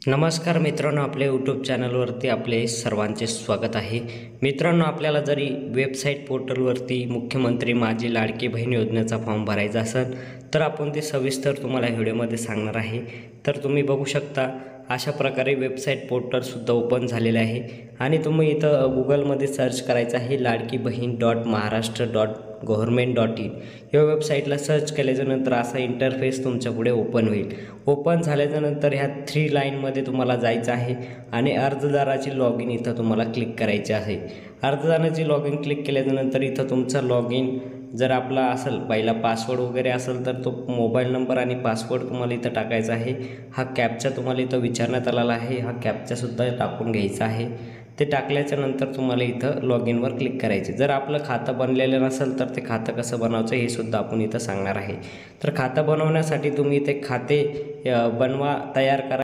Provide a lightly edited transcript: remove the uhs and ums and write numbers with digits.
नमस्कार मित्रांनो, आपल्या यूट्यूब चॅनलवरती आपले सर्वांचे स्वागत आहे। मित्रांनो, आपल्याला जरी वेबसाईट पोर्टलवरती मुख्यमंत्री माझी लाडकी बहीण योजनेचा फॉर्म भरायचा असेल तर आपण ते सविस्तर तुम्हाला व्हिडिओमध्ये सांगणार आहे। तर तुम्ही बघू शकता अशा प्रकारे वेबसाईट पोर्टलसुद्धा ओपन झालेले आहे आणि तुम्ही इथं गुगलमध्ये सर्च करायचं आहे ladkibaheen.maharashtra.government.in या वेबसाईटला सर्च केल्याच्यानंतर असा इंटरफेस तुमच्यापुढे ओपन होईल। ओपन झाल्याच्यानंतर ह्या 3 लाईनमध्ये तुम्हाला जायचं आहे आणि अर्जदाराची लॉगिन इथं तुम्हाला क्लिक करायचे आहे। अर्जदाराची लॉगिन क्लिक केल्यानंतर इथं तुमचा लॉगिन जर आपला असेल, पहिला पासवर्ड वगैरे असेल तर तो मोबाईल नंबर आणि पासवर्ड तुम्हाला इथं टाकायचा आहे। हा कॅप्चा तुम्हाला इथं विचारण्यात आलेला आहे, हा कॅप्चासुद्धा टाकून घ्यायचा आहे। ते टाकल्याच्यानंतर तुम्हाला इथं लॉगिनवर क्लिक करायचे। जर आपलं खातं बनलेलं नसेल तर ते खातं कसं बनवायचं हे सुद्धा आपण इथं सांगणार आहे। तर खातं बनवण्यासाठी तुम्ही इथे खाते बनवा, तयार करा